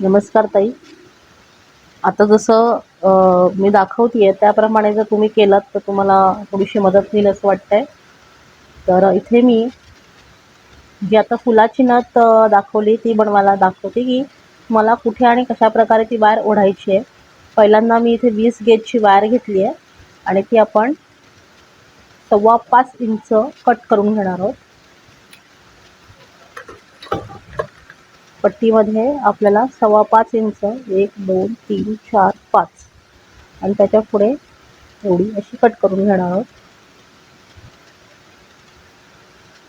नमस्कार ताई. आता जसं मी दाखवतीये त्याप्रमाणे जर तुम्ही केलात तर तुम्हाला थोडीशी मदत होईल असं वाटतंय. तर इथे मी जी आता फुलाची नथ दाखवली ती बनवायला दाखवते, की मला कुठे आणि कशाप्रकारे ती वायर ओढायची आहे. पहिल्यांदा मी इथे 20 गेजची वायर घेतली आहे आणि ती आपण 5.25 इंच कट करून घेणार आहोत. पट्टीमध्ये आपल्याला 5.25 इंच 1, 2, 3, 4, 5 आणि त्याच्या पुढे एवढी अशी कट करून घेणार आहोत.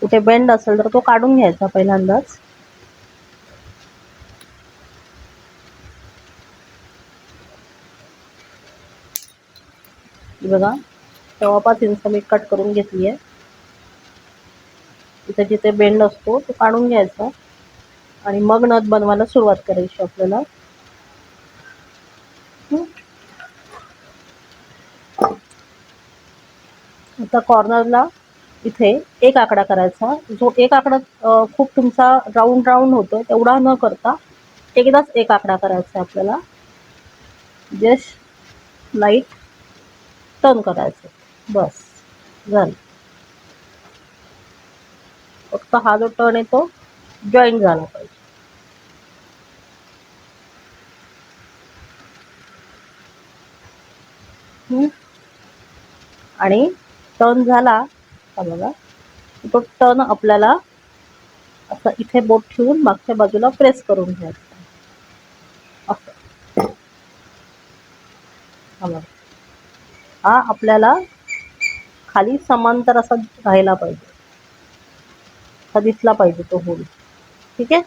कुठे बेंड असेल तर तो काढून घ्यायचा पहिल्यांदाच. बघा 5.25 इंच मी कट करून घेतली आहे. इथे जिथे बेंड असतो तो काढून घ्यायचा आणि मग नथ बनवायला सुरुवात करायची आपल्याला. आता कॉर्नरला इथे एक आकडा करायचा. जो एक आकडा खूप तुमचा राऊंड राऊंड होतो तेवढा न करता एकदाच एक आकडा करायचा आपल्याला. जस्ट लाईट टर्न करायचं, बस झालं. फक्त हा जो टर्न आहे तो जॉईंट झाला पाहिजे. आणि टर्न झाला का बघा, तो टर्न आपल्याला असं इथे बोट ठेवून मागच्या बाजूला प्रेस करून घ्यायचा असं. हा आपल्याला खाली समांतर असा राहायला पाहिजे, असा दिसला पाहिजे तो होल. ठीक आहे.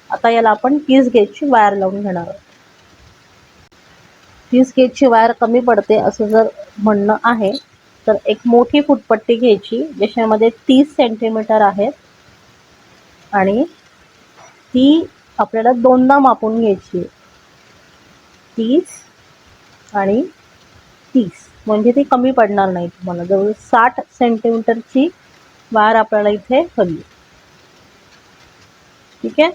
आता याला आपण 30 गेजची वायर लावून घेणार आहोत. 30 गेजची वायर कमी पडते असं जर म्हणणं आहे तर एक मोठी फुटपट्टी घ्यायची ज्याच्यामध्ये 30 सेंटीमीटर आहेत आणि ती आपल्याला दोनदा मापून घ्यायची. 30 आणि 30 म्हणजे ती कमी पडणार नाही तुम्हाला. जवळ 60 सेंटीमीटरची वायर आपल्याला इथे हवी. ठीक आहे.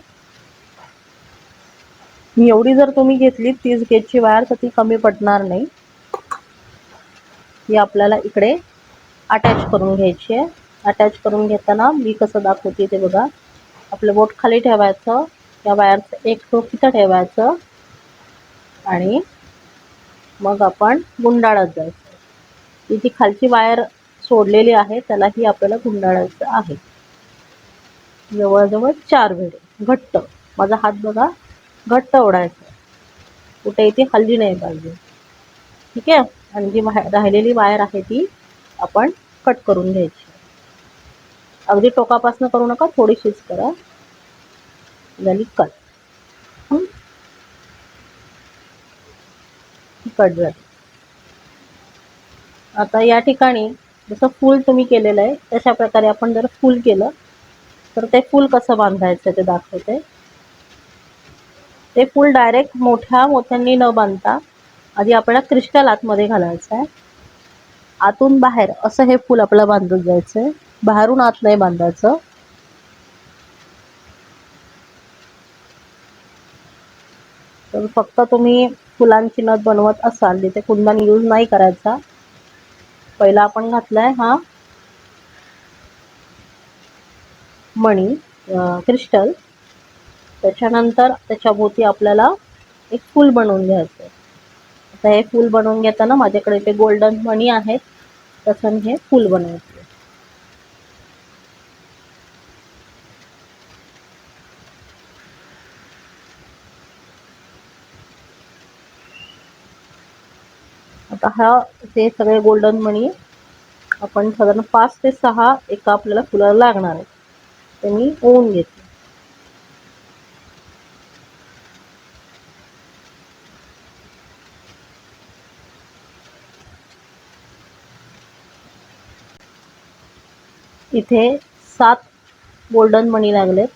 एवढी जर तुम्ही घेतली 30 गेजची वायर तर ती कमी पडणार नाही. ती आपल्याला इकडे अटॅच करून घ्यायची आहे. अटॅच करून घेताना मी कसं दाखवते ते बघा. आपलं बोट खाली ठेवायचं, त्या वायरचं एक टोक इथं ठेवायचं आणि मग आपण गुंडाळत जायचं. ती जी खालची वायर सोडलेली आहे त्यालाही आपल्याला गुंडाळायचं आहे. जवळजवळ 4 वेळे घट्ट. माझा हात बघा घट्ट ओढायचा, कुठे इथे हलली नाही पाहिजे. ठीक आहे. आणि जी राहिलेली वायर आहे ती आपण कट करून घ्यायची. अगदी टोकापासून करू नका, थोडीशीच करा. झाली कट. कट झाली. आता या ठिकाणी जसं फूल तुम्ही केलेलं आहे तशा प्रकारे आपण जर फूल केलं तर ते फूल कसं बांधायचं ते दाखवते. ते फूल डायरेक्ट मोठ्या मोत्यांनी न बांधता आधी आपल्याला क्रिस्टल आतमध्ये घालायचं आहे. आतून बाहेर असं हे फूल आपल्याला बांधून जायचंय, बाहेरून आत नाही बांधायचं. तर फक्त तुम्ही फुलांची नथ बनवत असाल तिथे कुंदन यूज नाही करायचा. पहिला आपण घातलाय हा मणी क्रिस्टल, त्याच्यानंतर त्याच्या भोवती आपल्याला एक फूल बनवून घ्यायचं. आता हे फूल बनवून घेताना माझ्याकडे ते गोल्डन मणी आहेत तसं हे फूल बनवायचं. आता हा ते सगळे गोल्डन मणी आपण साधारण 5 ते 6 एका आपल्याला फुलाला लागणार आहे ते मी ओवून घेते. इथे 7 गोल्डन मणी लागलेत,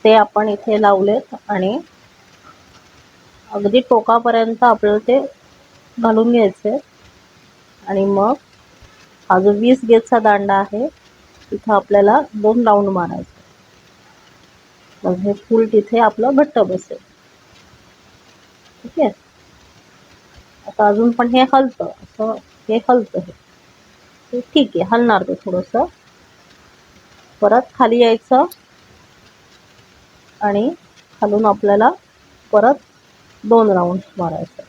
ते आपण इथे लावलेत आणि अगदी टोकापर्यंत आपल्याला ते घालून घ्यायचे. आणि मग हा जो 20 गेजचा दांडा आहे तिथं आपल्याला 2 राऊंड मारायचे. मग हे फूल तिथे आपलं घट्ट बसेल. ठीक आहे. आता अजून पण हे हलतं, असं हे हलतं, हे ठीक आहे, हलणार ते थोडंसं. परत खाली यायचं आणि खालून आपल्याला परत 2 राऊंड मारायचं.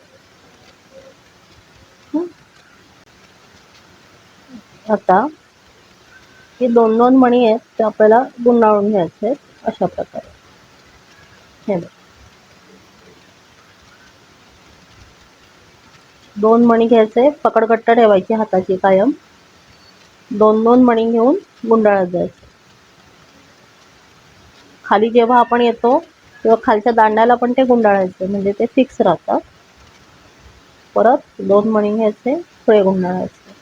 आता हे 2-2 मणी आहेत ते आपल्याला गुंडाळून घ्यायचे आहेत अशा प्रकारे. हे बघ, 2 मणी घ्यायचे, पकडघट्ट ठेवायची हाताची कायम. 2-2 मणी घेऊन गुंडाळत जायचं. खाली जेव्हा आपण येतो तेव्हा खालच्या दांड्याला पण ते गुंडाळायचे, म्हणजे ते फिक्स राहतात. परत 2 मणी घ्यायचे, पुढे गुंडाळायचे.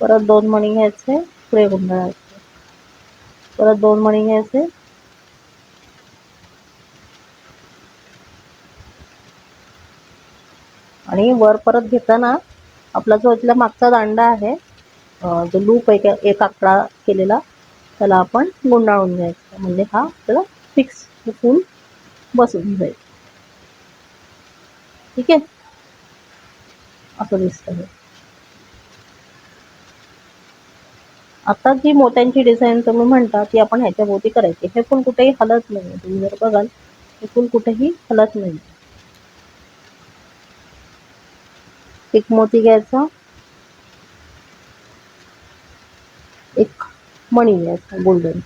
परत 2 मणी घ्यायचे, पुढे गुंडाळायचे. परत 2 मणी घ्यायचे, आणि वर परत घेताना आपला जो इथला मागचा दांडा आहे, जो लूप एक आकडा केलेला, त्याला आपण गुंडाळून घ्यायचा, म्हणजे हा आपल्याला फिक्स फूल बसून जाईल. ठीक आहे, असं दिसतं हे. आता जी मोत्यांची डिझाईन तुम्ही म्हणता ती आपण ह्याच्या भोवती करायची. हे फूल कुठेही हलत नाही, तुम्ही जर बघाल हे फूल कुठेही हलत नाही. एक मोती घ्यायचा, एक मणी घ्यायचा गोल्डन,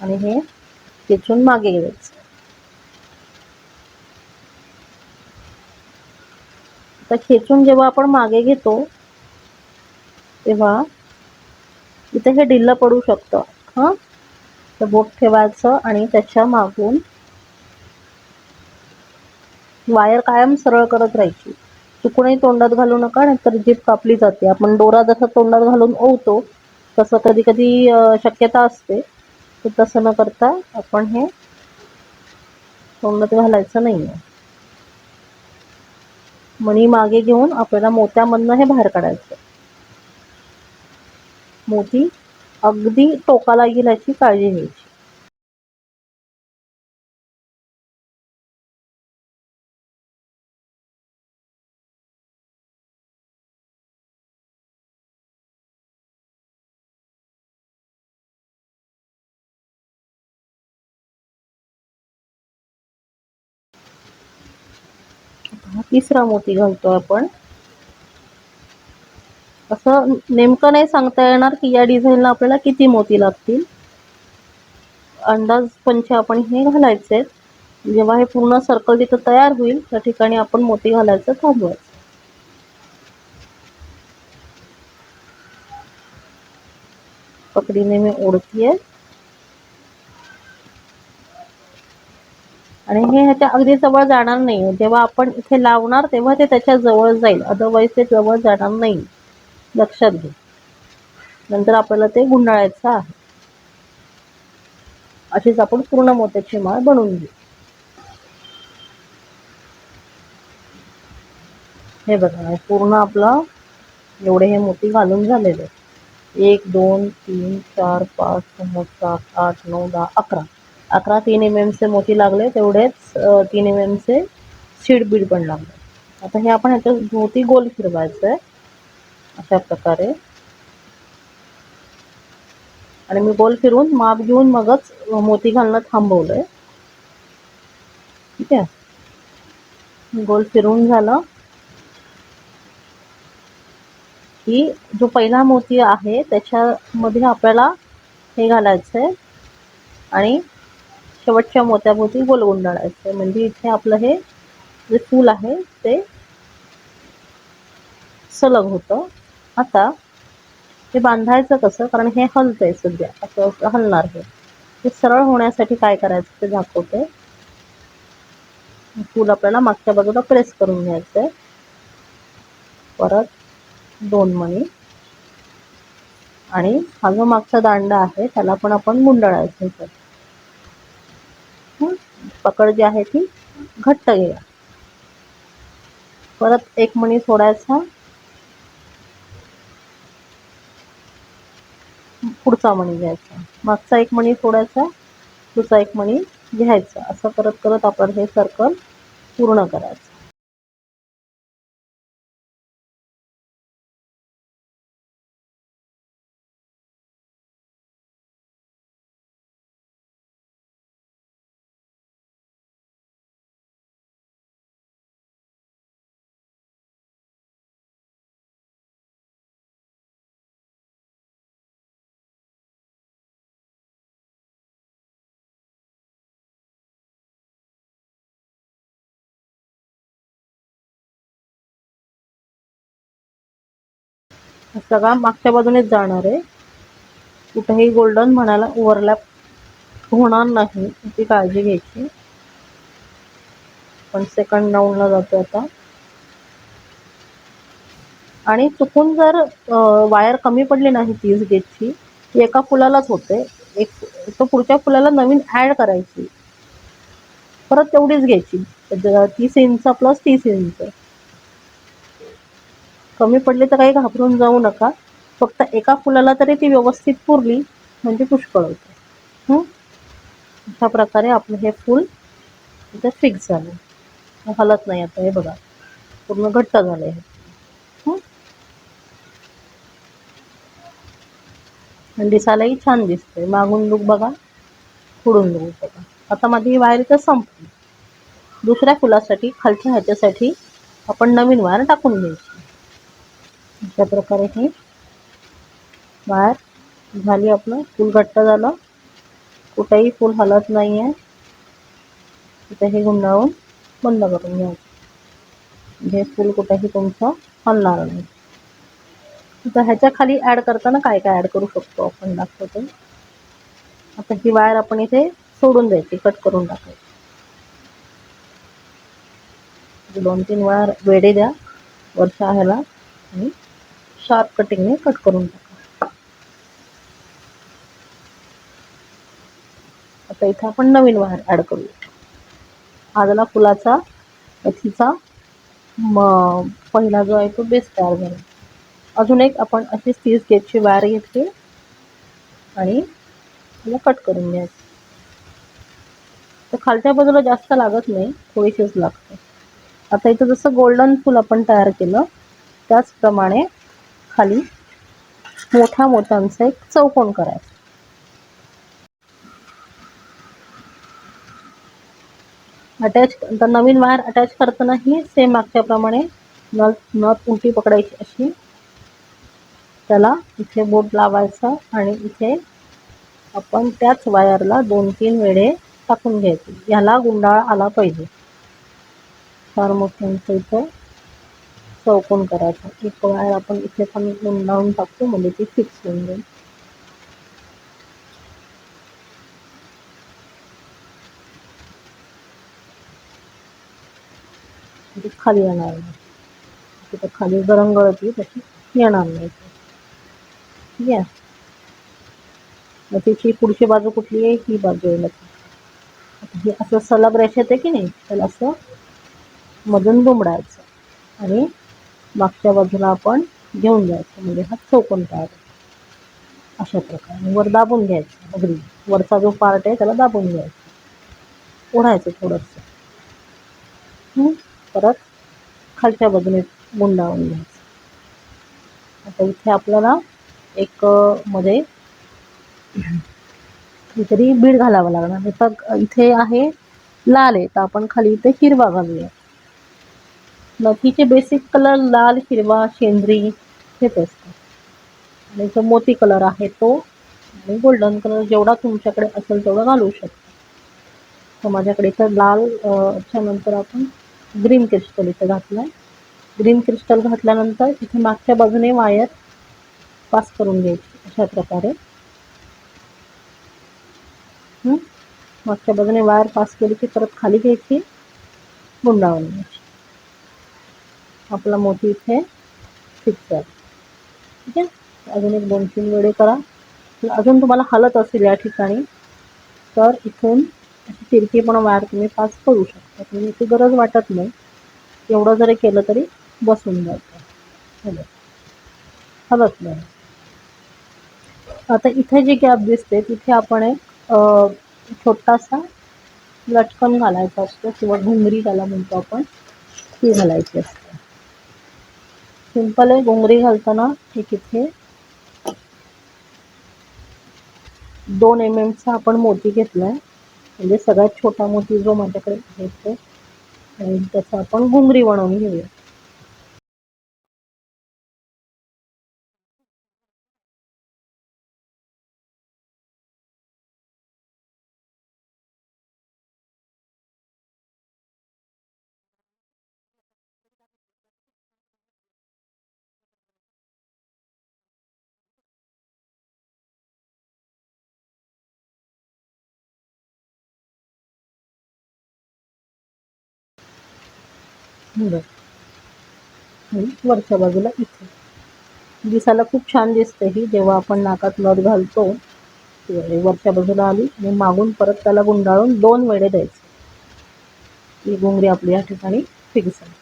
आणि हे खेचून मागे घ्यायचं. आता खेचून जेव्हा आपण मागे घेतो तेव्हा इथे हे ढिल्लं पडू शकतं. हां, तर बोट ठेवायचं आणि त्याच्या मागून वायर कायम सरळ करत राहायची. चुकूनही तोंडात घालू नका, नाहीतर जीभ कापली जाते. आपण दोरा जसा तोंडात घालून ओवतो तसं कधी कधी शक्यता असते, तर तसं न करता आपण हे तोंडात घालायचं नाही आहे. मणी मागे घेऊन आपल्याला मोत्यामधनं हे बाहेर काढायचं. मोती अगदी टोकाला येईल याची काळजी घ्यायची. हा तिसरा मोती घालतो आपण. असं नेमकं नाही सांगता येणार की या डिझाईनला आपल्याला किती मोती लागतील. अंदाज पंचे आपण हे घालायचे. जेव्हा हे पूर्ण सर्कल तिथं तयार होईल त्या ठिकाणी आपण मोती घालायचं थांबवायचं. पकडीने मी ओढतीये आणि हे ह्याच्या अगदी जवळ जाणार नाही. जेव्हा आपण इथे लावणार तेव्हा ते त्याच्या जवळ जाईल, अदरवाईज ते जवळ जाणार नाही, लक्षात घे. नंतर आपल्याला ते गुंडाळायचं आहे. अशीच आपण पूर्ण मोत्याची माळ बनवून घेऊ. हे बघा, पूर्ण आपलं एवढे हे मोती घालून झालेले. 1 2 3 4 5 6 7 8 9 10 11. 11 3 mm चे मोती लागले, तेवढेच 3 mm चे सीड बीड पण लागले. आता हे आपण ह्याच्या भोवती गोल फिरवायचंय अशा प्रकारे, आणि मी गोल फिरून माप घेऊन मगच मोती घालणं थांबवलंय. ठीक आहे, गोल फिरून झालं की जो पहिला मोती आहे त्याच्यामध्ये आपल्याला हे घालायचंय आणि शेवटच्या मोत्याभोवती गोल गुंडाळायचंय, म्हणजे इथे आपलं हे जे फूल आहे ते सलग होतं. आता हे बांधायचं कसं, कारण हे हलतंय सध्या, असं हलणार. हे सरळ होण्यासाठी काय करायचं ते दाखवते. फूल आपल्याला मागच्या बाजूला प्रेस करून घ्यायचंय. परत 2 मणी, आणि हा जो मागचा दांडा आहे त्याला पण आपण गुंडाळायचं. पकड जी आहे ती घट्ट घ्या. परत एक मणी सोडायचा, पुढचा मणी घ्यायचा, मागचा एक मणी सोडायचा, पुढचा एक मणी घ्यायचा. असं करत करत आपण हे सर्कल पूर्ण करायचं. सगळा मागच्या बाजूनेच जाणार आहे, कुठेही गोल्डन म्हणायला ओव्हरलॅप होणार नाही याची काळजी घ्यायची. पण सेकंड राऊंडला जातो आता. आणि चुकून जर वायर कमी पडली नाही 30 गेजची, एका फुलालाच होते, एक तो पुढच्या फुलाला नवीन ऍड करायची, परत तेवढीच घ्यायची, 30 इंच प्लस 30 इंच. कमी पडली तर काही घाबरून जाऊ नका, फक्त एका फुलाला तरी ती व्यवस्थित पुरली म्हणजे पुष्कळ होते. अशा प्रकारे आपलं हे फूल इथे फिक्स झालं, हलत नाही आता. हे बघा पूर्ण घट्ट झालं हे. आणि दिसायलाही छान दिसतंय. मागून लुक बघा, पुढून लुक बघा. आता माझी ही वायर इथं संपली. दुसऱ्या फुलासाठी खालच्या ह्याच्यासाठी आपण नवीन वायर टाकून घ्यायची. अशा प्रकारे ही वायर झाली. आपलं फूल घट्ट झालं, कुठेही फूल हलत नाही आहे. कुठेही गुंडाळून बंद करून घ्यायचं, हे फूल कुठेही तुमचं हलणार नाही. तर ह्याच्या खाली ऍड करताना काय काय ऍड करू शकतो आपण दाखवतो. आता ही वायर आपण इथे सोडून द्यायची, कट करून टाकायची. 2-3 वायर वेडे द्या वरच्या ह्याला आणि शार्प कटिंगने कट करून टाका. आता इथे आपण नवीन वायर ऍड करूया. आजला फुलाचा मेथीचा पहिला जो आहे तो बेस तयार झाला. अजून एक आपण अशी 30 गेजची वायर घेतली आणि तिला कट करून घ्यायचं. तर खालच्या बाजूला जास्त लागत नाही, थोडीशीच लागते. आता इथं जसं गोल्डन फूल आपण तयार केलं त्याचप्रमाणे खाली मोठ्या मोठ्यांचा एक चौकोन करायचा. अटॅच नवीन वायर अटॅच करतानाही सेम मागच्याप्रमाणे नथ उलटी पकडायची अशी, त्याला इथे बोट लावायचा आणि इथे आपण त्याच वायरला 2-3 वेळे टाकून घ्यायचे. याला गुंडाळ आला पाहिजे. फार मोठ्यांचं इथं चौकोन करायचा. एक वायर आपण इथे पण गुंडाळून टाकतो म्हणजे ती फिक्स होऊन जाईल. खाली येणार नाही, तिथं खाली गरंगळती तशी येणार नाही. ठीक आहे. मग तिची पुढची बाजू कुठली आहे, ही बाजू आहे. हे असं सलग रेषेत आहे की नाही, त्याला असं मधून दुमडायचं आणि मागच्या बाजूला आपण घेऊन जायचं, म्हणजे हा चौकोन तयार होतो. अशा प्रकारे वर दाबून घ्यायचं, अगदी वरचा जो पार्ट आहे त्याला दाबून घ्यायचं, ओढायचं थोडंसं. परत खालच्या बाजूने गुंडाळून घ्यायचं. आता इथे आपल्याला एक मध्ये काहीतरी बीड घालावं लागणार. तर इथे आहे लाल आहे, तर आपण खाली इथे हिरवा घालूया. नथीचे बेसिक कलर लाल, हिरवा, शेंद्री हेच असतात. आणि जो मोती कलर आहे तो आणि गोल्डन कलर जेवढा तुमच्याकडे असेल तेवढं घालू शकता. तर माझ्याकडे इथं लाल नंतर आपण ग्रीन क्रिस्टल इथे घातलाय. ग्रीन क्रिस्टल घातल्यानंतर इथे मागच्या बाजूने वायर पास करून घ्यायची अशा प्रकारे. मागच्या बाजूने वायर पास केली की परत खाली घ्यायची, गुंडाळून घ्यायची. आपला मोती इथे फिक्स आहे. ठीक आहे. अजून एक 2-3 वेळे करा. अजून तुम्हाला हलत असेल या ठिकाणी तर इथून अशी तिरकी पण वायर तुम्ही पास करू शकता. तुम्ही याची गरज वाटत नाही, एवढं जरी केलं तरी बसून जातं, हलत नाही. आता इथे जी गॅप दिसते तिथे आपण एक छोटासा लटकन घालायचा असतो किंवा घुंगरी त्याला म्हणतो आपण, ती घालायची असते. सिंपल आहे. घुंगरी घालताना एक इथे 2 mm चा आपण मोती घेतलाय, म्हणजे सगळ्यात छोटा मोती जो माझ्याकडे आहे तो, आणि त्याचा आपण घुंगरी बनवून घेऊया. वरच्या बाजूला इथे दिसायला खूप छान दिसते ही, जेव्हा आपण नाकात नथ घालतो वरच्या बाजूला आली आणि मागून परत त्याला गुंडाळून 2 वेढे द्यायचे. ही घुंगरी आपली या ठिकाणी फिक्स आहे.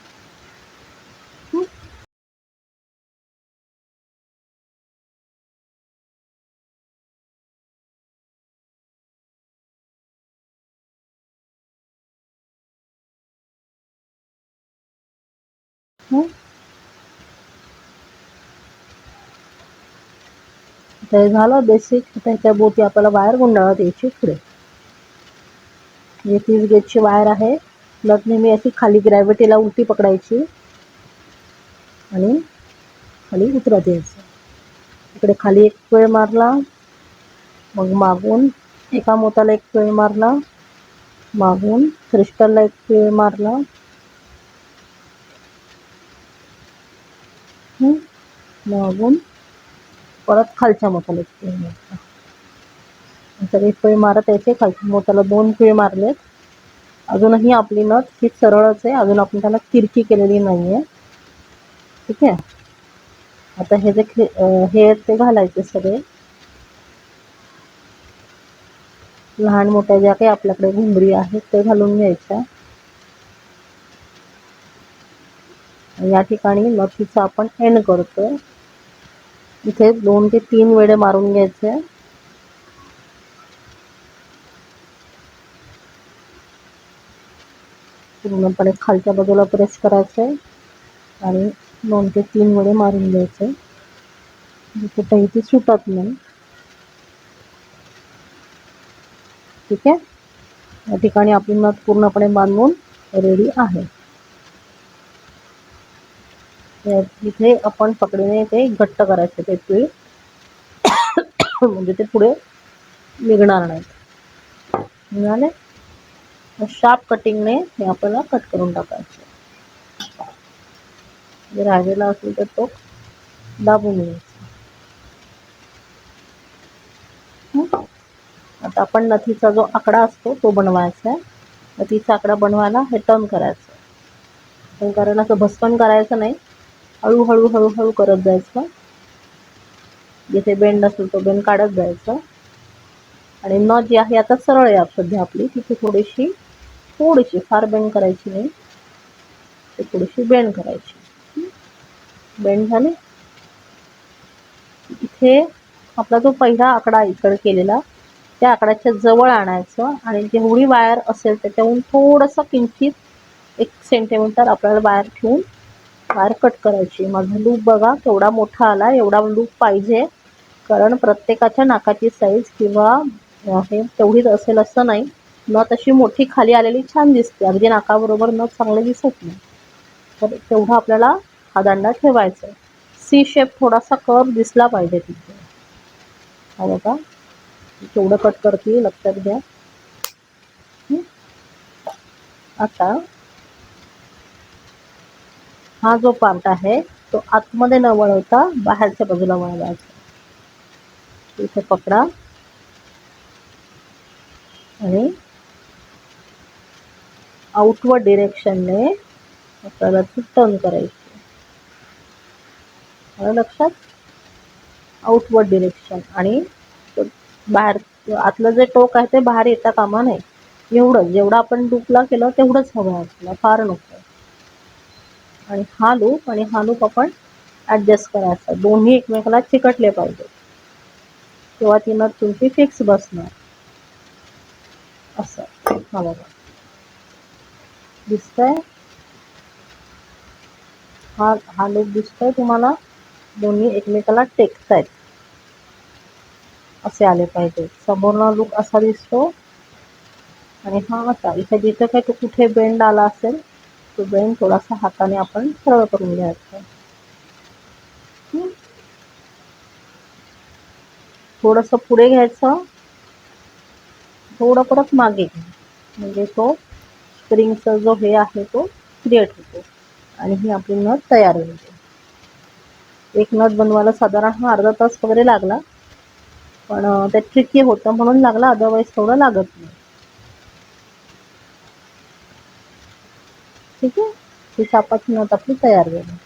तर झालं बेसिक. त्याच्या भोवती आपल्याला वायर गुंडाळत यायची पुढे. म्हणजे 30 गेजची वायर आहे. नथ नेहमी अशी खाली ग्रॅव्हिटीला उलटी पकडायची आणि खाली उतरत यायचं. इकडे खाली एक पिळ मारला, मग मागून एका मोताला एक पिळ मारला, मागून क्रिस्टलला एक पिळ मारला, मागून परत खालच्या मोताला एक पिळ मारला. सगळे पिळ मारत यायचे. खालच्या मोताला 2 पिळ मारलेत. अजूनही आपली नथ ही सरळच आहे, अजून आपण त्याला तिरकी केलेली नाहीये. ठीक आहे. आता हे जे हे ते घालायचे सगळे, लहान मोठ्या ज्या काही आपल्याकडे घुंगरी आहेत ते घालून घ्यायच्या. या ठिकाणी नथीचा आपण एंड करतोय. इथे 2 ते 3 वेढे मारून घ्यायचे. पूर्णपणे खालच्या बाजूला प्रेस करायचे आणि 2 ते 3 वेढे मारून घ्यायचे. कुठेही ती सुटत नाही. ठीक आहे. या ठिकाणी आपली नथ पूर्णपणे बांधून रेडी आहे. इथे आपण पकडीने ते घट्ट करायचे ते पीळ, म्हणजे ते पुढे निघणार नाहीत. निघाले. शार्प कटिंगने हे आपल्याला कट करून टाकायचे. जे राहिलेला असेल तर तो दाबून घ्यायचा. आता आपण नथीचा जो आकडा असतो तो बनवायचा आहे. नथीचा आकडा बनवायला हे टर्न करायचं. टर्न करायला असं भस्कन करायचं नाही, हळूहळू हळूहळू करत जायचं. जिथे बेंड असेल तो बेंड काढत जायचं. आणि नथ जी आहे आता सरळ आहे सध्या आपली, तिथे थोडीशी फार बेंड करायची नाही, ते थोडीशी बेंड करायची. बेंड झाली. इथे आपला जो पहिला आकडा इकडे केलेला त्या आकड्याच्या जवळ आणायचं आणि जेवढी वायर असेल त्याच्याहून थोडंसं किंचित 1 सेंटीमीटर आपल्याला वायर ठेवून वायर कट करायची. माझा लूप बघा केवढा मोठा आला. एवढा लूप पाहिजे, कारण प्रत्येकाच्या नाकाची साईज किंवा हे तेवढीच असेल असं नाही. नथ अशी मोठी खाली आलेली छान दिसते, अगदी नाकाबरोबर नथ चांगली दिसत नाही. तर तेवढा आपल्याला हा दांडा ठेवायचा. सी शेप थोडासा कर्व दिसला पाहिजे तिथे. हा बघा केवढं कट करते लक्षात घ्या. आता हा जो पार्ट आहे तो आतमध्ये न वळवता बाहेरच्या बाजूला वळवायचा. इथे पकडा आणि आउटवर्ड डिरेक्शनने आपल्याला ती टर्न करायची. लक्षात, आउटवर्ड डिरेक्शन. आणि बाहेर आतलं जे टोक आहे ते बाहेर येता कामा नये. एवढं जेवढं आपण डुकला केलं तेवढंच हवं आपल्याला, फार नको. आणि हा लूप आपण ॲडजस्ट करायचा. दोन्ही एकमेकाला चिकटले पाहिजे, तेव्हा ती नथ तुमची फिक्स बसणार. असं हा बघा दिसतंय, हा लूप दिसतोय तुम्हाला, दोन्ही एकमेकाला टेकतायत असे आले पाहिजे. समोरचा लूक असा दिसतो आणि हा असा. इथे जिथे काही कुठे बेंड आला असेल तो बेंड थोडासा हाताने आपण सरळ करून घ्यायचा. थोडंसं पुढे घ्यायचं, थोडं परत मागे, म्हणजे तो स्प्रिंगचा जो हे आहे तो क्रिएट होतो आणि ही आपली नथ तयार होते. एक नथ बनवायला साधारण हा अर्धा तास वगैरे लागला, पण ते ट्रिकी होतं म्हणून लागला, अदरवाईज थोडं लागत नाही. ठीक आहे, ही सापाची नथ आपली तयार झाली.